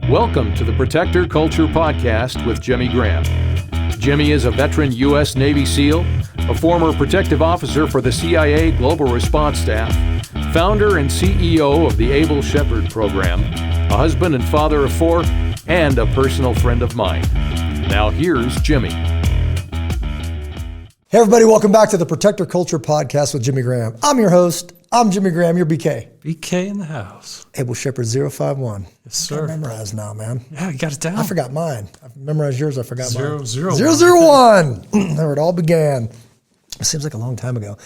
Welcome to the Protector Culture Podcast with Jimmy Graham. Jimmy is a veteran U.S. Navy SEAL, a former protective officer for the CIA Global Response Staff, founder and CEO of the Able Shepherd Program, a husband and father of 4, and a personal friend of mine. Now here's Jimmy. Hey everybody, welcome back to the Protector Culture Podcast with Jimmy Graham. I'm your host. I'm Jimmy Graham, your BK. BK in the house. Able Shepherd 051. Yes, sir. I memorized now, man. Yeah, you got it down. I forgot mine. I've memorized yours. I forgot mine. 001. There it all began. It seems like a long time ago.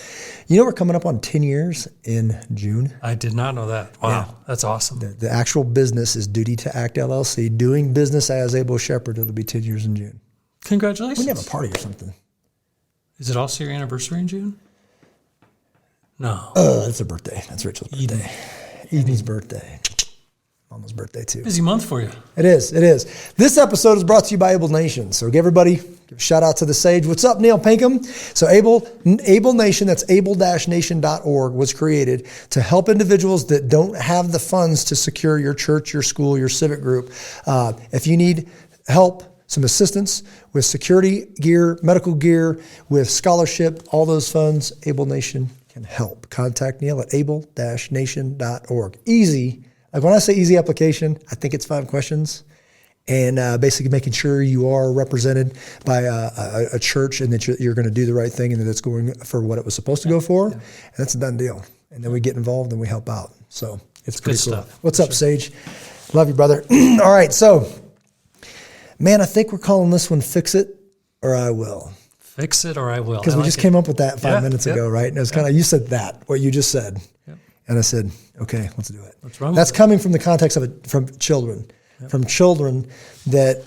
You know, we're coming up on 10 years in June. I did not know that. Wow, yeah. That's awesome. The actual business is Duty to Act LLC. Doing business as Able Shepherd, it'll be 10 years in June. Congratulations. We can have a party or something. Is it also your anniversary in June? No. It's a birthday. That's Rachel's birthday. Eden's birthday. Mama's birthday too. Busy month for you. It is. This episode is brought to you by Able Nation. So give a shout out to the Sage. What's up, Neil Pinkham? So Able Nation, that's able-nation.org, was created to help individuals that don't have the funds to secure your church, your school, your civic group. If you need help, some assistance with security gear, medical gear, with scholarship, all those funds, Able Nation can help. Contact Neil at able-nation.org. Easy. Like when I say easy application, I think it's 5 questions. And basically making sure you are represented by a church and that you're going to do the right thing and that it's going for what it was supposed to go for. Yeah. And that's a done deal. And then we get involved and we help out. So it's pretty cool. Stuff. What's up, Sage? Love you, brother. All right. So, man, I think we're calling this one Fix It or I Will. Fix it or I will. Because we just came up with that 5 minutes ago, right? And it was kind of, you said that, what you just said. Yep. And I said, okay, let's do it. What's wrong That's with coming from the context of it, from children. Yep. From children that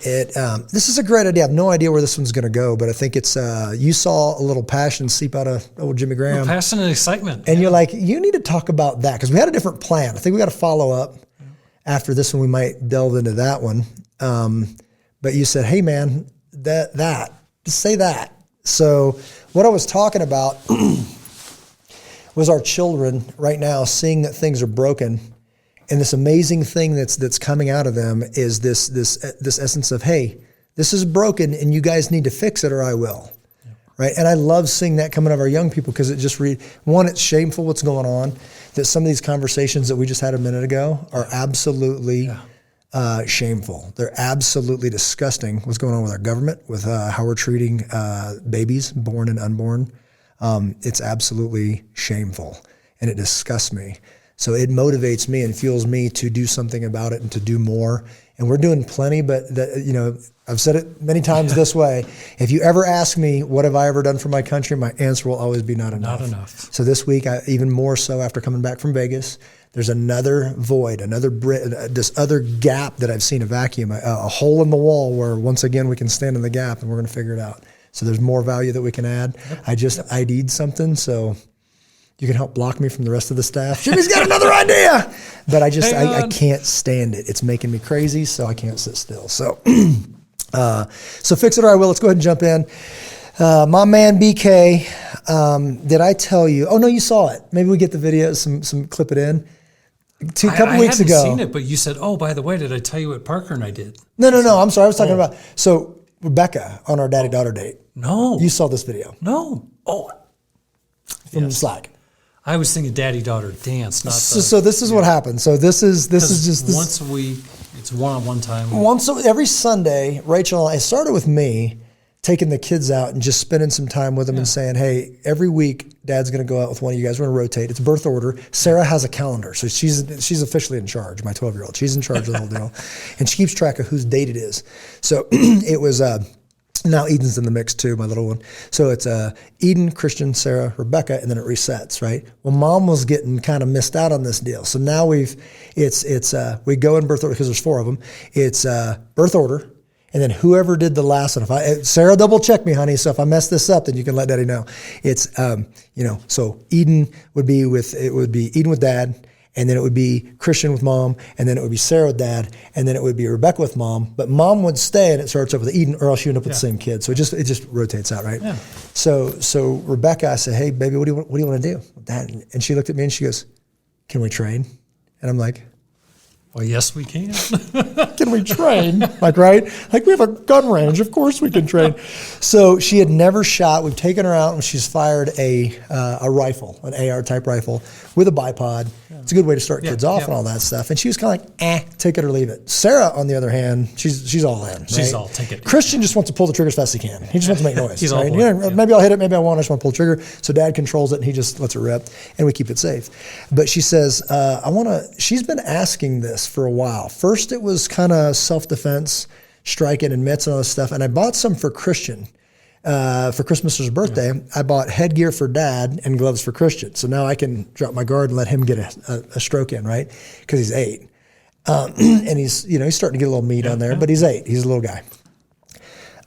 this is a great idea. I have no idea where this one's going to go, but I think it's, you saw a little passion seep out of old Jimmy Graham. Passion and excitement. And you're like, you need to talk about that. Because we had a different plan. I think we got to follow up. After this one, we might delve into that one. But you said, hey man, just say that. So what I was talking about was our children right now seeing that things are broken, and this amazing thing that's coming out of them is this essence of, hey, this is broken and you guys need to fix it or I will. Yeah. Right? And I love seeing that coming out of our young people because it just it's shameful what's going on, that some of these conversations that we just had a minute ago are absolutely shameful. They're absolutely disgusting. What's going on with our government, with how we're treating babies, born and unborn. It's absolutely shameful, and it disgusts me. So it motivates me and fuels me to do something about it and to do more. And we're doing plenty, but I've said it many times this way. If you ever ask me, what have I ever done for my country? My answer will always be not enough. Not enough. So this week, even more so after coming back from Vegas, there's another void, this other gap that I've seen, a vacuum, a hole in the wall where once again we can stand in the gap and we're going to figure it out. So there's more value that we can add. Yep. I just ID'd something, so you can help block me from the rest of the staff. Jimmy's got another idea, but I can't stand it. It's making me crazy, so I can't sit still. So, so fix it or I will. Let's go ahead and jump in. My man BK, did I tell you? Oh no, you saw it. Maybe we get the video, some clip it in. A couple weeks ago. I hadn't seen it, but you said, oh, by the way, did I tell you what Parker and I did? No. I'm sorry. I was talking about, so Rebecca on our daddy-daughter date. No. You saw this video. No. Oh. From Slack. I was thinking daddy-daughter dance, not So this is what happened. So this is just once a week. It's one-on-one time. Every Sunday, Rachel and I, it started with me taking the kids out and just spending some time with them and saying, hey, every week Dad's going to go out with one of you guys. We're going to rotate. It's birth order. Sarah has a calendar. So she's officially in charge, my 12-year-old. She's in charge of the whole deal. And she keeps track of whose date it is. So it was, now Eden's in the mix too, my little one. So it's Eden, Christian, Sarah, Rebecca, and then it resets, right? Well, Mom was getting kind of missed out on this deal. So now we go in birth order because there's 4 of them. It's birth order. And then whoever did the last one, Sarah, double check me, honey. So if I mess this up, then you can let Daddy know. It's, so Eden would be Eden with Dad, and then it would be Christian with Mom, and then it would be Sarah with Dad, and then it would be Rebecca with Mom. But Mom would stay, and it starts over with Eden, or else you end up with the same kid. So it just rotates out, right? Yeah. So Rebecca, I said, hey, baby, what do you want to do with that? And she looked at me and she goes, can we trade? And I'm like, Well, yes, we can. Can we train? Like, right? Like, we have a gun range. Of course we can train. So she had never shot. We've taken her out and she's fired a rifle, an AR type rifle with a bipod. It's a good way to start kids off and all that stuff. And she was kind of like, take it or leave it. Sarah, on the other hand, she's all in. Right? She's all, take it. Christian just wants to pull the trigger as fast as he can. He just wants to make noise. He's right? all Maybe I'll hit it, maybe I won't. I just want to pull the trigger. So Dad controls it and he just lets it rip and we keep it safe. But she says, she's been asking this for a while. First, it was kind of self-defense, striking and mitts and all this stuff. And I bought some for Christian. For Christmas or his birthday, I bought headgear for Dad and gloves for Christian. So now I can drop my guard and let him get a stroke in, right? Because he's 8. And he's starting to get a little meat on there, but he's 8. He's a little guy.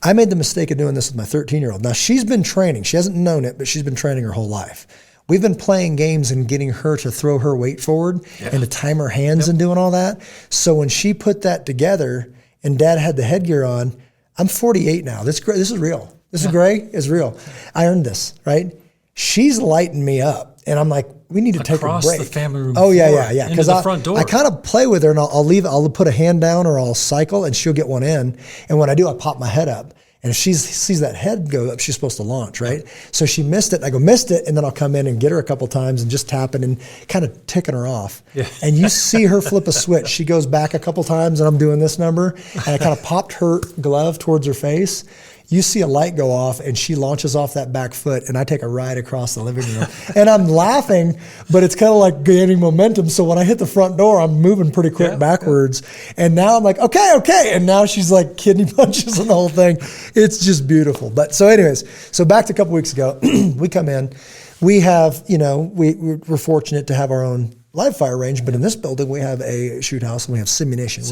I made the mistake of doing this with my 13-year-old. Now, she's been training. She hasn't known it, but she's been training her whole life. We've been playing games and getting her to throw her weight forward and to time her hands and doing all that. So when she put that together and Dad had the headgear on, I'm 48 now. This is real. This is gray is real. I earned this, right? She's lighting me up. And I'm like, we need to take a break. Across the family room floor. Yeah. Because the front door. I kind of play with her and I'll put a hand down or I'll cycle and she'll get one in. And when I do, I pop my head up. And if she sees that head go up, she's supposed to launch, right? So she missed it. And I go, missed it. And then I'll come in and get her a couple times and just tapping and kind of ticking her off. Yeah. And you see her flip a switch. She goes back a couple times and I'm doing this number. And I kind of popped her glove towards her face. You see a light go off and she launches off that back foot and I take a ride across the living room. And I'm laughing, but it's kind of like gaining momentum. So when I hit the front door, I'm moving pretty quick backwards. And now I'm like, okay. And now she's like kidney punches and the whole thing. It's just beautiful. But so anyways, so back to a couple weeks ago, we come in. We have, we're fortunate to have our own live fire range, but in this building we have a shoot house and we have simunition.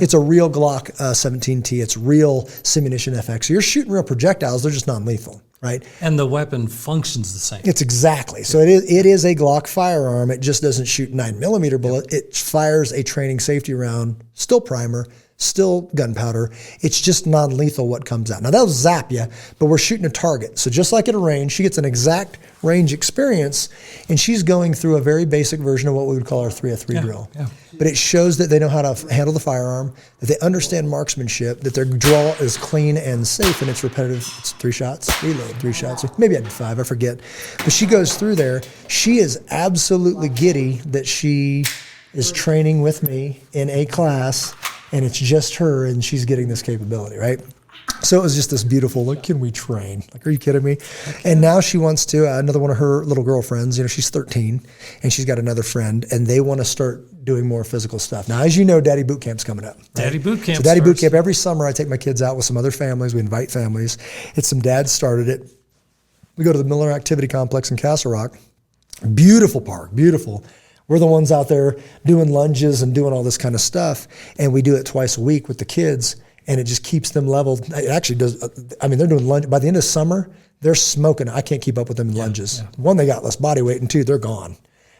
It's a real Glock 17T. It's real simunition FX. So you're shooting real projectiles. They're just non-lethal, right? And the weapon functions the same. It's exactly. So it is a Glock firearm. It just doesn't shoot 9mm bullet. It fires a training safety round, still primer, still gunpowder. It's just non-lethal what comes out. Now that'll zap you, but we're shooting a target. So just like at a range, she gets an exact range experience, and she's going through a very basic version of what we would call our 3-3 drill. Yeah. But it shows that they know how to handle the firearm, that they understand marksmanship, that their draw is clean and safe, and it's repetitive. It's 3 shots, reload, 3 shots. Maybe I did 5, I forget. But she goes through there. She is absolutely giddy that she is training with me in a class, and it's just her, and she's getting this capability, right? So it was just this beautiful, like, can we train? Like, are you kidding me? Okay. And now she wants to, another one of her little girlfriends, she's 13, and she's got another friend, and they want to start doing more physical stuff. Now, as you know, Daddy Boot Camp's coming up. Right? Daddy Boot Camp. So Daddy Boot Camp, every summer I take my kids out with some other families. We invite families. It's some dads started it. We go to the Miller Activity Complex in Castle Rock. Beautiful park, beautiful. We're the ones out there doing lunges and doing all this kind of stuff, and we do it twice a week with the kids, and it just keeps them leveled. It actually does. They're doing lunge. By the end of summer, they're smoking. I can't keep up with them in lunges. Yeah. One, they got less body weight, and 2, they're gone.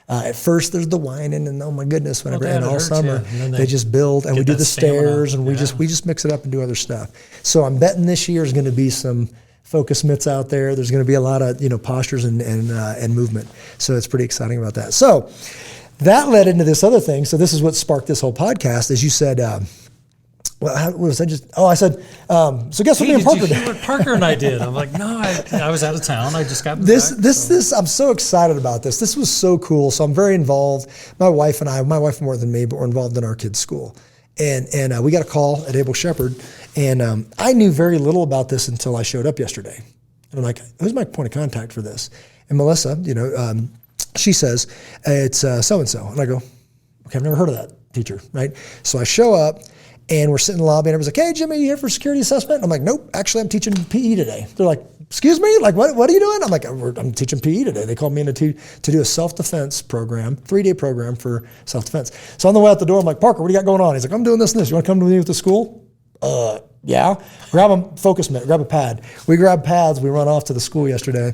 At first, there's the whining, and oh my goodness, whenever, and all summer, they just build, and we do the stairs, and we just mix it up and do other stuff. So I'm betting this year is going to be some focus mitts out there. There's going to be a lot of postures and movement. So it's pretty exciting about that. So that led into this other thing. So this is what sparked this whole podcast. As you said, what was I just? Oh, I said. So guess what me and Parker did? What Parker and I did. I'm like, no, I was out of town. I just got back. This. I'm so excited about this. This was so cool. So I'm very involved. My wife more than me, but we're involved in our kids' school. And we got a call at Abel Shepherd, and I knew very little about this until I showed up yesterday. And I'm like, who's my point of contact for this? And Melissa, she says, it's so-and-so. And I go, okay, I've never heard of that teacher, right? So I show up, and we're sitting in the lobby, and everyone's like, hey, Jimmy, you here for security assessment? I'm like, nope, actually, I'm teaching PE today. They're like, excuse me? Like, what are you doing? I'm like, I'm teaching PE today. They called me in to do a self-defense program, 3-day program for self-defense. So on the way out the door, I'm like, Parker, what do you got going on? He's like, I'm doing this and this. You want to come to me with the school? Yeah. Grab a focus mitt, grab a pad. We grab pads. We run off to the school yesterday.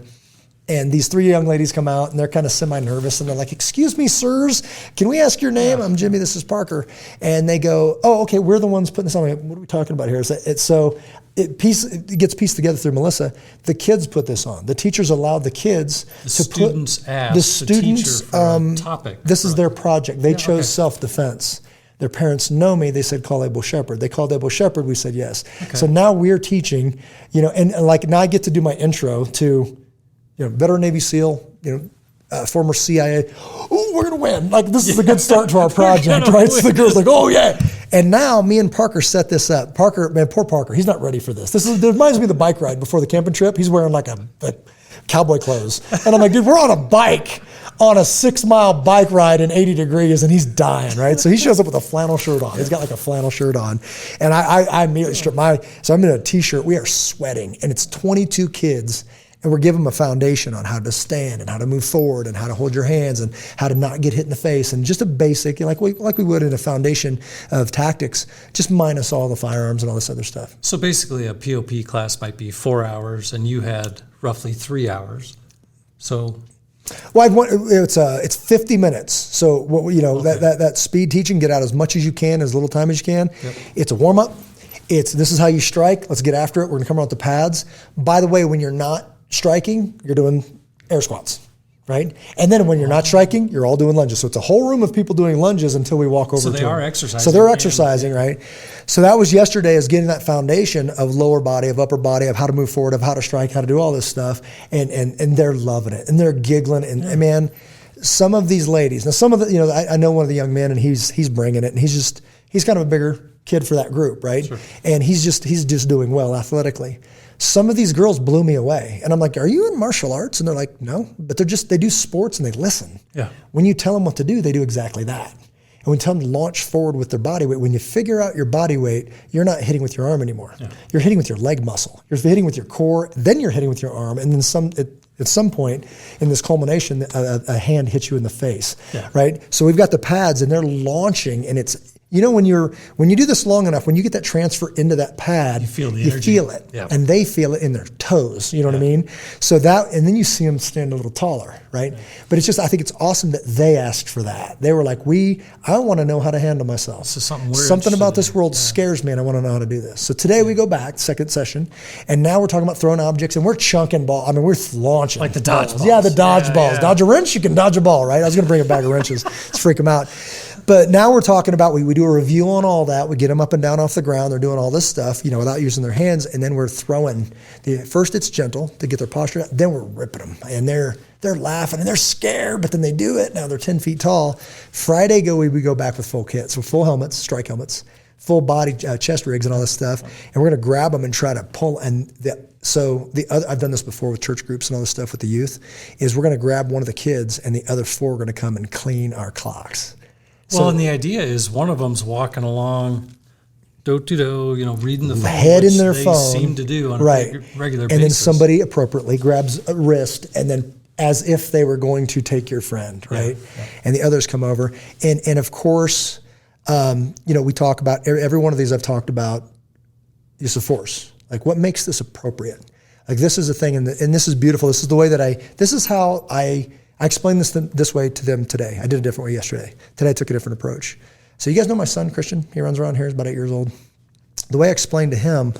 And these 3 young ladies come out, and they're kind of semi-nervous, and they're like, excuse me, sirs, can we ask your name? I'm Jimmy, this is Parker. And they go, oh, okay, we're the ones putting this on. What are we talking about here? It gets pieced together through Melissa. The kids put this on. The teachers allowed the kids to put the students for a topic. This is their project. They chose self-defense. Their parents know me. They said, call Abel Shepherd. They called Abel Shepherd. We said yes. Okay. So now we're teaching, and like now I get to do my intro to, veteran Navy SEAL, former CIA. Oh, we're going to win. Like, this is a good start to our project, right? So the girl's like, oh, yeah. And now me and Parker set this up. Parker, man, poor Parker. He's not ready for this. It reminds me of the bike ride before the camping trip. He's wearing like a cowboy clothes. And I'm like, dude, we're on a bike on a 6-mile bike ride in 80 degrees, and he's dying, right? So he shows up with a flannel shirt on. He's got like a flannel shirt on. And I immediately strip so I'm in a t-shirt. We are sweating, and it's 22 kids. And we're giving them a foundation on how to stand and how to move forward and how to hold your hands and how to not get hit in the face, and just a basic, like we would in a foundation of tactics, just minus all the firearms and all this other stuff. So basically a POP class might be 4 hours, and you had roughly 3 hours. So, well, it's 50 minutes. So that speed teaching, get out as much as you can, as little time as you can. Yep. It's a warm up. This is how you strike. Let's get after it. We're gonna come around with the pads. By the way, when you're not striking, you're doing air squats, right? And then when you're not striking, you're all doing lunges. So it's a whole room of people doing lunges until we walk over to them. So they are exercising. So they're exercising, right? So that was yesterday, is getting that foundation of lower body, of upper body, of how to move forward, of how to strike, how to do all this stuff. And they're loving it. And they're giggling. And man, some of these ladies, now some of the, I know one of the young men, and he's bringing it, and he's kind of a bigger kid for that group, right? Sure. And he's just doing well athletically. Some of these girls blew me away. And I'm like, are you in martial arts? And they're like, no, but they do sports and they listen. Yeah. When you tell them what to do, they do exactly that. And when you tell them to launch forward with their body weight, when you figure out your body weight, you're not hitting with your arm anymore. Yeah. You're hitting with your leg muscle. You're hitting with your core, then you're hitting with your arm. And then at some point in this culmination, a hand hits you in the face, right? So we've got the pads and they're launching, and it's, when you do this long enough, when you get that transfer into that pad, you feel it, and they feel it in their toes. You know what I mean? So and then you see them stand a little taller, right? But it's just, I think it's awesome that they asked for that. They were like, I want to know how to handle myself. So something about this world scares me, and I want to know how to do this. So today we go back, second session, and now we're talking about throwing objects, and we're chunking ball. I mean, we're launching. Like the dodgeballs. Yeah, the dodgeballs. Yeah. Dodge a wrench, you can dodge a ball, right? I was going to bring a bag of wrenches. Let's freak them out. But now we're talking about, we do a review on all that. We get them up and down off the ground. They're doing all this stuff, without using their hands. And then we're throwing. First it's gentle to get their posture out. Then we're ripping them. And they're laughing and they're scared, but then they do it. Now they're 10 feet tall. Friday we go back with full kits. So full helmets, strike helmets, full body chest rigs and all this stuff. And we're going to grab them and try to pull. And I've done this before with church groups and all this stuff with the youth, is we're going to grab one of the kids and the other 4 are going to come and clean our clocks. Well, and the idea is one of them's walking along, reading the phone, head in their phone, seem to do on a regular basis. And then somebody appropriately grabs a wrist, and then as if they were going to take your friend, right? Yeah. And the others come over, and of course, we talk about every one of these I've talked about use of force. Like, what makes this appropriate? Like, this is a thing, and this is beautiful. This is the way this is how I explained this way to them today. I did a different way yesterday. Today I took a different approach. So you guys know my son, Christian? He runs around here. He's about 8 years old. The way I explained to him,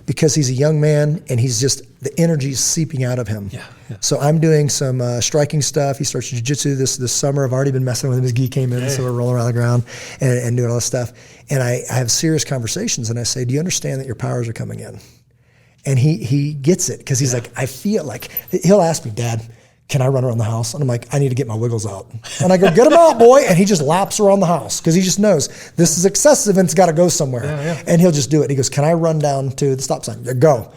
because he's a young man and the energy is seeping out of him. Yeah. So I'm doing some striking stuff. He starts jiu-jitsu this summer. I've already been messing with him. His gi came in, so we're rolling around the ground and doing all this stuff. And I have serious conversations, and I say, do you understand that your powers are coming in? And he gets it, because he's like, I feel like, he'll ask me, Dad, can I run around the house? And I'm like, I need to get my wiggles out. And I go, get them out, boy. And he just laps around the house, because he just knows this is excessive and it's got to go somewhere. Yeah. And he'll just do it. He goes, can I run down to the stop sign? Yeah, go.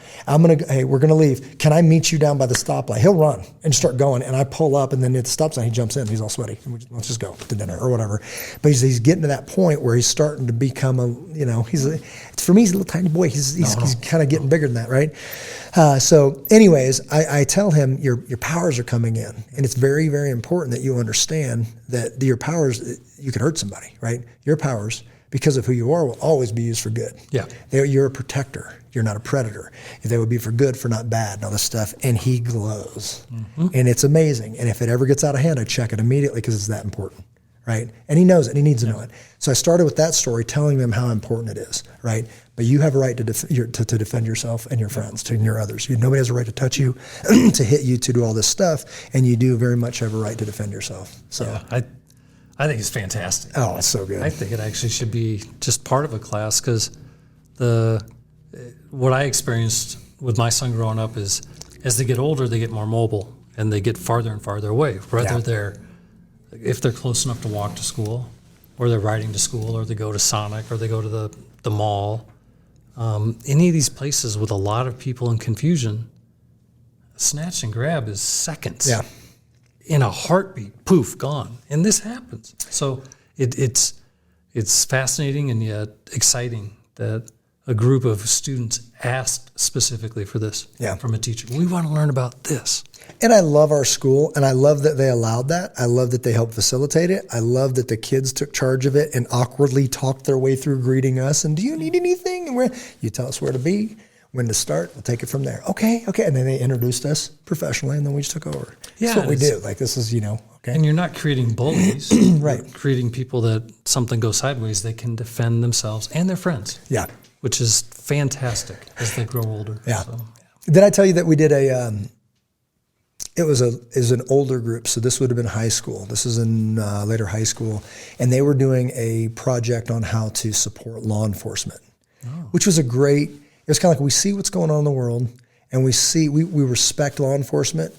Hey, we're going to leave. Can I meet you down by the stoplight? He'll run and start going. And I pull up, and then at the stop sign, he jumps in. He's all sweaty. Let's just go to dinner or whatever. But he's getting to that point where he's starting to become for me, he's a little tiny boy. He's kind of getting bigger than that, right? So anyways, I tell him your powers are coming in, and it's very, very important that you understand that your powers, you can hurt somebody, right? Your powers, because of who you are, will always be used for good. Yeah. You're a protector. You're not a predator. They would be for good, for not bad, and all this stuff. And he glows. Mm-hmm. And it's amazing. And if it ever gets out of hand, I check it immediately, because it's that important. Right? And he knows it, and he needs to know it. So I started with that story, telling them how important it is, right? But you have a right to defend yourself and your friends, and your others. Nobody has a right to touch you, to hit you, to do all this stuff, and you do very much have a right to defend yourself. So I think it's fantastic. Oh, it's so good. I think it actually should be just part of a class because what I experienced with my son growing up is as they get older, they get more mobile and they get farther and farther away, whether if they're close enough to walk to school or they're riding to school or they go to Sonic or they go to the mall. Any of these places with a lot of people in confusion, snatch and grab is seconds. Yeah. In a heartbeat, poof, gone. And this happens. So it's fascinating and yet exciting that a group of students asked specifically for this from a teacher. We want to learn about this. And I love our school, and I love that they allowed that. I love that they helped facilitate it. I love that the kids took charge of it and awkwardly talked their way through greeting us. And do you need anything? And you tell us where to be, when to start. We'll take it from there. Okay. And then they introduced us professionally, and then we just took over. Yeah, that's what we do. Like this is, okay. And you're not creating bullies. Right. You're creating people that something goes sideways, they can defend themselves and their friends. Yeah. Which is fantastic as they grow older. Yeah. So, Did I tell you that we did it was an older group, so this would have been high school. This is in later high school, and they were doing a project on how to support law enforcement, which was it was kind of like we see what's going on in the world, and we respect law enforcement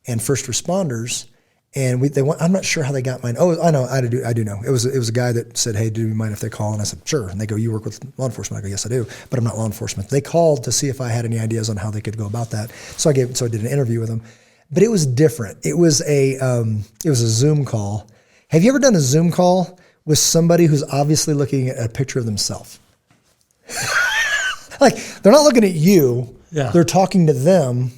and first responders, and I'm not sure how they got mine. Oh, I know, I do know. It was a guy that said, "Hey, do you mind if they call?" And I said, "Sure." And they go, "You work with law enforcement?" I go, "Yes, I do, but I'm not law enforcement." They called to see if I had any ideas on how they could go about that, so I did an interview with them. But it was different. It was a Zoom call. Have you ever done a Zoom call with somebody who's obviously looking at a picture of themselves? Like they're not looking at you. Yeah. They're talking to them,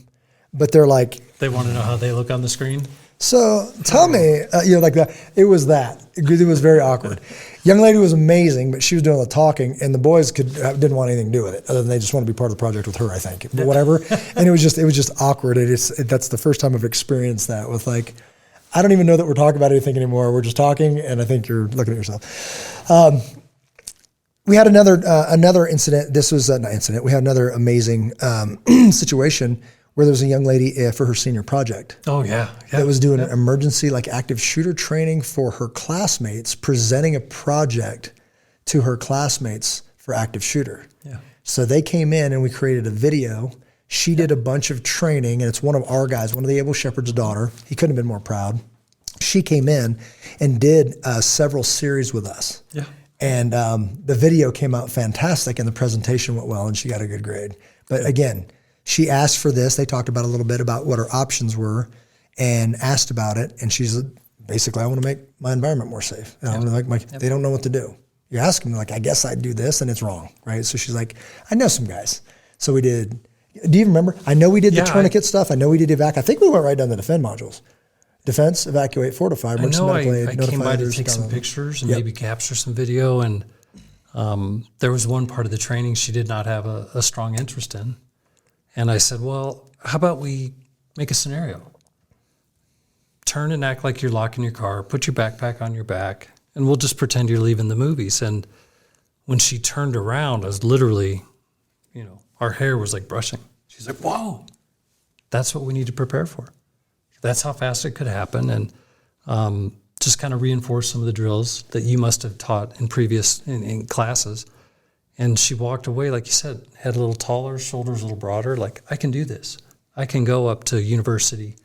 but they're like, they want to know how they look on the screen. So tell me, like that. It was that. It was very awkward. Young lady was amazing, but she was doing all the talking, and the boys didn't want anything to do with it, other than they just want to be part of the project with her, I think. But whatever. And it was just awkward. That's the first time I've experienced that with like, I don't even know that we're talking about anything anymore. We're just talking, and I think you're looking at yourself. We had another incident. This was not incident. We had another amazing situation where there was a young lady for her senior project. Oh, yeah. That was doing an emergency active shooter training for her classmates, presenting a project to her classmates for active shooter. Yeah. So they came in and we created a video. She did a bunch of training, and it's one of our guys, one of the Able Shepherd's daughter. He couldn't have been more proud. She came in and did several series with us. Yeah. And the video came out fantastic, and the presentation went well, and she got a good grade. But again, she asked for this. They talked about a little bit about what her options were and asked about it. And she's basically, I want to make my environment more safe. I want to make they don't know what to do. You ask them, like, I guess I'd do this, and it's wrong, right? So she's like, I know some guys. So we did, do you remember? I know we did the tourniquet stuff. I know we did evac. I think we went right down the defend modules. Defense, evacuate, fortify, emergency medical aid, I came by to take some pictures and maybe capture some video. And there was one part of the training she did not have a strong interest in. And I said, well, how about we make a scenario? Turn and act like you're locking your car, put your backpack on your back, and we'll just pretend you're leaving the movies. And when she turned around, I was literally, our hair was like brushing. She's like, whoa, that's what we need to prepare for. That's how fast it could happen. And just kind of reinforce some of the drills that you must have taught in previous in classes. And she walked away, like you said, head a little taller, shoulders a little broader. Like, I can do this. I can go up to university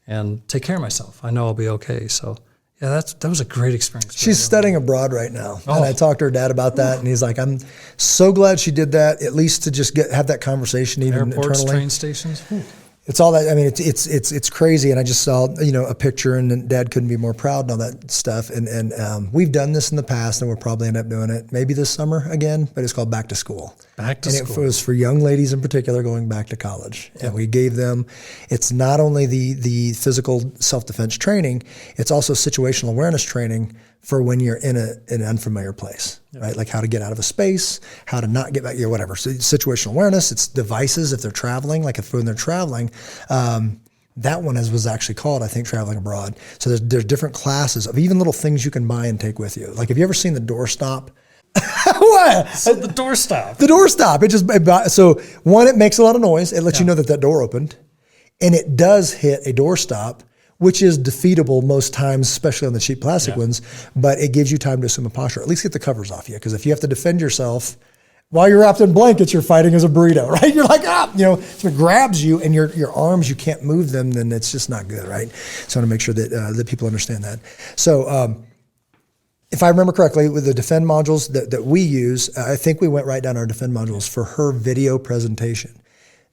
and take care of myself. I know I'll be okay. So, yeah, that was a great experience. She's studying abroad right now. And I talked to her dad about that, and he's like, I'm so glad she did that, at least to just have that conversation even airports, internally. train stations. It's all that. I mean, it's crazy. And I just saw a picture, and then Dad couldn't be more proud and all that stuff. And we've done this in the past, and we'll probably end up doing it maybe this summer again. But it's called Back to School. Back to school. And it was for young ladies in particular going back to college. And we gave them. It's not only the physical self-defense training. It's also situational awareness training for when you're in an unfamiliar place, right? Like how to get out of a space, how to not get back, whatever. So situational awareness, it's devices if they're traveling, like when they're traveling. That one was actually called, I think, Traveling Abroad. So there's different classes of even little things you can buy and take with you. Like, have you ever seen the doorstop? What? So the doorstop. The doorstop. So one, it makes a lot of noise. It lets you know that door opened. And it does hit a doorstop which is defeatable most times, especially on the cheap plastic ones, but it gives you time to assume a posture, at least get the covers off you. Because if you have to defend yourself while you're wrapped in blankets, you're fighting as a burrito, right? You're like, if it grabs you and your arms, you can't move them, then it's just not good, right? So I want to make sure that people understand that. So if I remember correctly, with the Defend modules that we use, I think we went right down our Defend modules for her video presentation.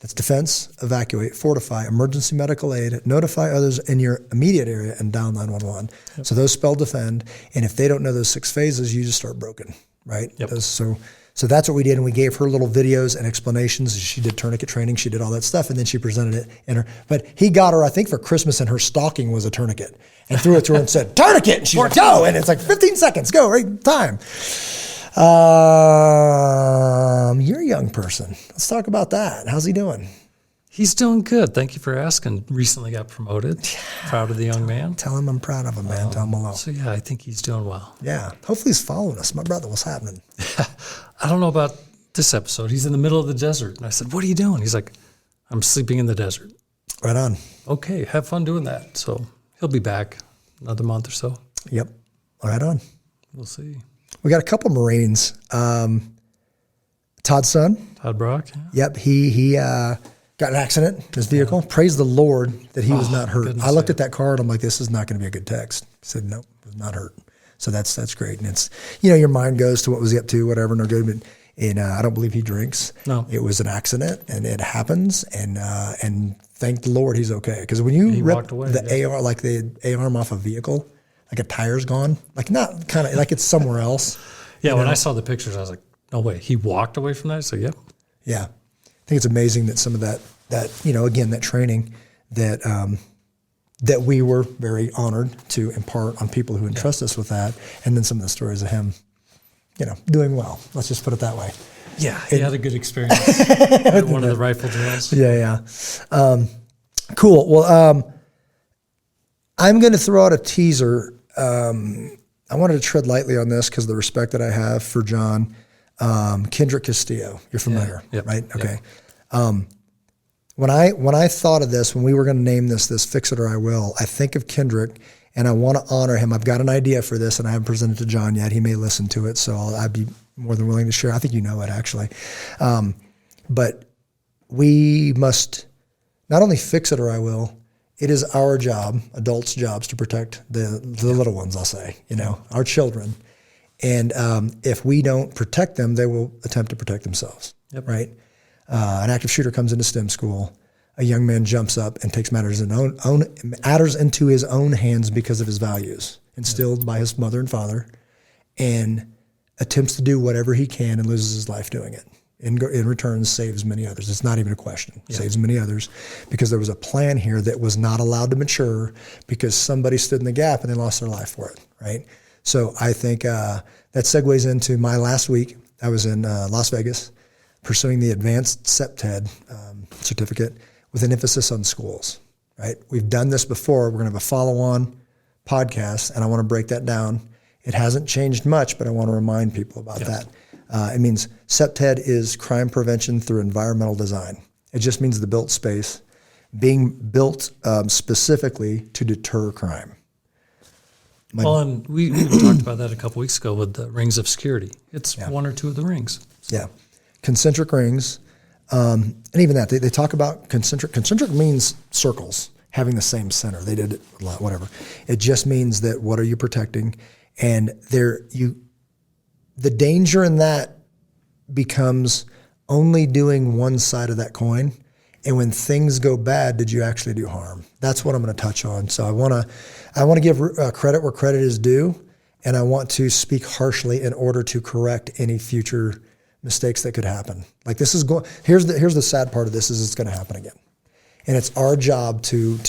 That's defense, evacuate, fortify, emergency medical aid, notify others in your immediate area, and dial 911. Yep. So those spell defend, and if they don't know those 6 phases, you just start broken, right? Yep. So that's what we did, and we gave her little videos and explanations. She did tourniquet training, she did all that stuff, and then she presented it in her. But he got her, I think, for Christmas, and her stocking was a tourniquet, and threw it to her and said, "Tourniquet!" And she's like, "Go!" And it's like 15 seconds, go, right? Time. You're a young person. Let's talk about that. How's he doing? He's doing good. Thank you for asking. Recently got promoted. Proud of the young man. Tell him I'm proud of him, man. Tell him hello. So yeah, I think he's doing well. Yeah. Hopefully he's following us. My brother, what's happening? I don't know about this episode. He's in the middle of the desert. And I said, "What are you doing?" He's like, "I'm sleeping in the desert." Right on. Okay, have fun doing that. So he'll be back another month or so. Yep. Right on. We'll see. We got a couple Marines. Todd's son. Todd Brock. Yeah. Yep. He got in an accident in his vehicle. Yeah. Praise the Lord that he was not hurt. I looked at that card. I'm like, this is not going to be a good text. He said, nope, was not hurt. So that's great. And it's, your mind goes to what was he up to, whatever, no good. But I don't believe he drinks. No. It was an accident, and it happens. And thank the Lord he's okay. Because when you rip the AR, like the arm off a vehicle, like a tire's gone, like not kind of like it's somewhere else. Yeah, when I saw the pictures, I was like, no way. He walked away from that? So, yep. Yeah. I think it's amazing that some of that again, that training that we were very honored to impart on people who entrust us with that. And then some of the stories of him, doing well. Let's just put it that way. Yeah, he had a good experience at one of the rifle drills. Yeah. Cool. Well, I'm going to throw out a teaser. I wanted to tread lightly on this because of the respect that I have for John. Kendrick Castillo, you're familiar, right? Okay. Yep. When I thought of this, when we were going to name this Fix It or I Will, I think of Kendrick, and I want to honor him. I've got an idea for this, and I haven't presented to John yet. He may listen to it, so I'd be more than willing to share. I think you know it, actually. But we must not only fix it or I will, it is our job, adults' jobs, to protect the little ones, I'll say, our children. And if we don't protect them, they will attempt to protect themselves, right? An active shooter comes into STEM school. A young man jumps up and takes matters into his own hands because of his values, instilled by his mother and father, and attempts to do whatever he can and loses his life doing it. In return, saves many others. It's not even a question. Saves many others because there was a plan here that was not allowed to mature because somebody stood in the gap and they lost their life for it, right? So I think that segues into my last week. I was in Las Vegas pursuing the advanced CEPTED certificate with an emphasis on schools, right? We've done this before. We're going to have a follow-on podcast, and I want to break that down. It hasn't changed much, but I want to remind people about that. It means CEPTED is crime prevention through environmental design. It just means the built space being built specifically to deter crime. And we talked about that a couple weeks ago with the rings of security. It's one or two of the rings. Yeah. Concentric rings. And even that, they talk about concentric. Concentric means circles, having the same center. They did it a lot, whatever. It just means that what are you protecting? And the danger in that becomes only doing one side of that coin. And when things go bad, did you actually do harm? That's what I'm going to touch on. So I want to give credit where credit is due, and I want to speak harshly in order to correct any future mistakes that could happen. Like this is going. Here's the sad part of this is it's going to happen again, and it's our job to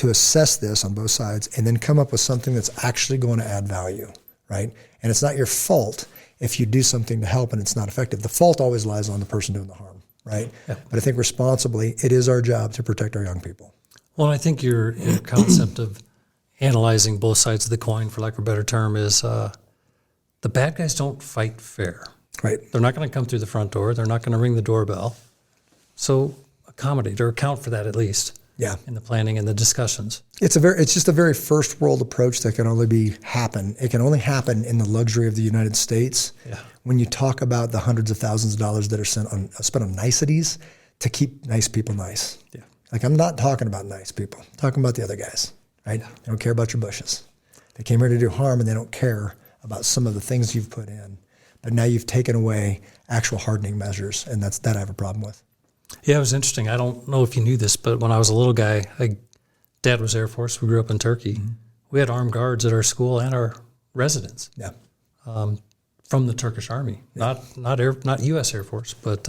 assess this on both sides and then come up with something that's actually going to add value, right? And it's not your fault if you do something to help and it's not effective. The fault always lies on the person doing the harm. Right? Yeah. But I think responsibly, it is our job to protect our young people. Well, I think your concept of analyzing both sides of the coin, for lack of a better term, is the bad guys don't fight fair. Right. They're not going to come through the front door. They're not going to ring the doorbell. So accommodate or account for that at least. Yeah. in the planning and the discussions. It's just a very first world approach that can only happen. It can only happen in the luxury of the United States. Yeah. When you talk about the hundreds of thousands of dollars that are spent on niceties to keep nice people nice. Yeah. Like, I'm not talking about nice people. I'm talking about the other guys, right? They don't care about your bushes. They came here to do harm, and they don't care about some of the things you've put in. But now you've taken away actual hardening measures, and that I have a problem with. Yeah, it was interesting. I don't know if you knew this, but when I was a little guy, Dad was Air Force. We grew up in Turkey. Mm-hmm. We had armed guards at our school and our residence. Yeah. From the Turkish Army, not U.S. Air Force, but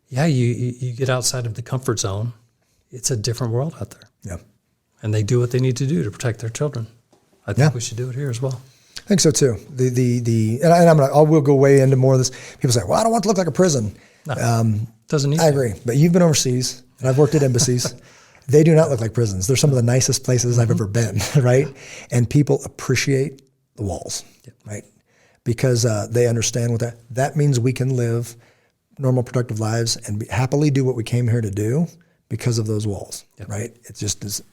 you get outside of the comfort zone. It's a different world out there. Yeah. And they do what they need to do to protect their children. I think we should do it here as well. I think so too. I will go way into more of this. People say, "Well, I don't want it to look like a prison." No, doesn't need. I agree, but you've been overseas, and I've worked at embassies. They do not look like prisons. They're some of the nicest places I've ever been, right? And people appreciate the walls, right? Because they understand what that means. We can live normal, productive lives and happily do what we came here to do because of those walls, right? It's just this.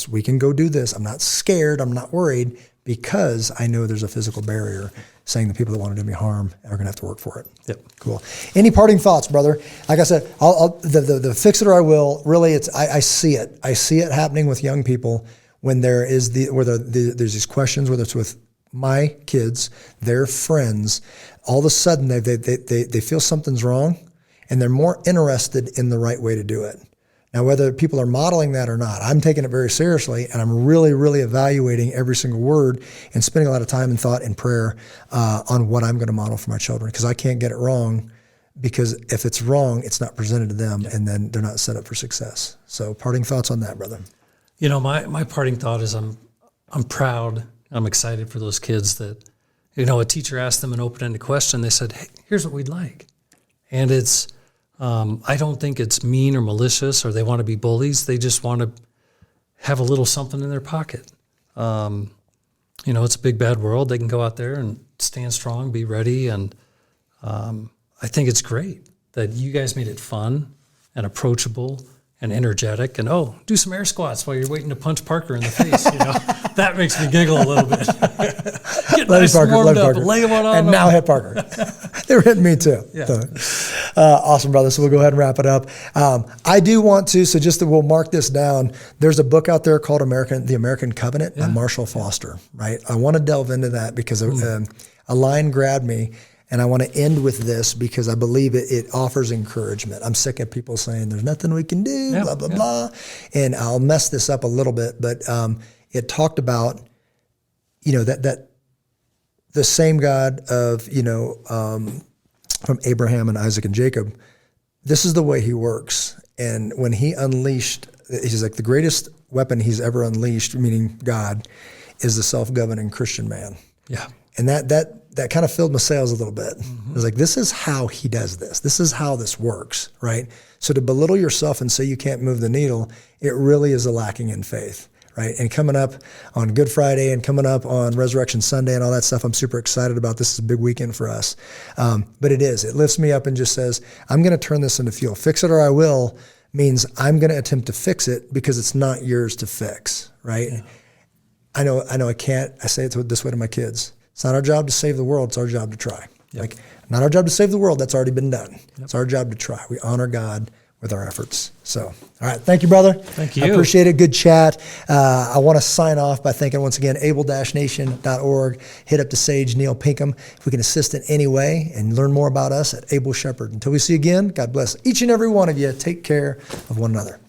We can go do this. I'm not scared. I'm not worried because I know there's a physical barrier saying the people that want to do me harm are going to have to work for it. Yep. Cool. Any parting thoughts, brother? Like I said, the fix it or I will. Really, I see it. I see it happening with young people when there's these questions, whether it's with my kids, their friends. All of a sudden, they feel something's wrong, and they're more interested in the right way to do it. Now, whether people are modeling that or not, I'm taking it very seriously, and I'm really, really evaluating every single word and spending a lot of time and thought and prayer on what I'm going to model for my children, because I can't get it wrong, because if it's wrong, it's not presented to them, and then they're not set up for success. So parting thoughts on that, brother? You know, my parting thought is I'm proud, I'm excited for those kids that, a teacher asked them an open-ended question. They said, "Hey, here's what we'd like." And it's, I don't think it's mean or malicious or they want to be bullies. They just want to have a little something in their pocket. It's a big, bad world. They can go out there and stand strong, be ready. And I think it's great that you guys made it fun and approachable and energetic. And, do some air squats while you're waiting to punch Parker in the face. That makes me giggle a little bit. Get nice and warmed up, lay one on and them. now hit Parker. They were hitting me too. Yeah. So, awesome, brother. So we'll go ahead and wrap it up. I do want to, so just that we'll mark this down. There's a book out there called The American Covenant by Marshall Foster, right? I want to delve into that because a line grabbed me, and I want to end with this because I believe it offers encouragement. I'm sick of people saying there's nothing we can do, blah, blah, blah. And I'll mess this up a little bit, but it talked about, that the same God of, from Abraham and Isaac and Jacob, this is the way he works. And when he unleashed, he's like, the greatest weapon he's ever unleashed, meaning God, is the self-governing Christian man. Yeah. And that kind of filled my sails a little bit. Mm-hmm. I was like, this is how he does this. This is how this works, right? So to belittle yourself and say you can't move the needle, it really is a lacking in faith. Right. And coming up on Good Friday and coming up on Resurrection Sunday and all that stuff, I'm super excited about. This is a big weekend for us. But it lifts me up and just says, I'm going to turn this into fuel. Fix it or I will means I'm going to attempt to fix it because it's not yours to fix. Right. Yeah. I know I can't. I say it this way to my kids. It's not our job to save the world. It's our job to try. Yep. Like, not our job to save the world. That's already been done. Yep. It's our job to try. We honor God with our efforts. So, all right. Thank you, brother. Thank you. I appreciate it. Good chat. I want to sign off by thanking once again, able-nation.org. Hit up to Sage Neil Pinkham if we can assist in any way, and learn more about us at Able Shepherd. Until we see you again, God bless each and every one of you. Take care of one another.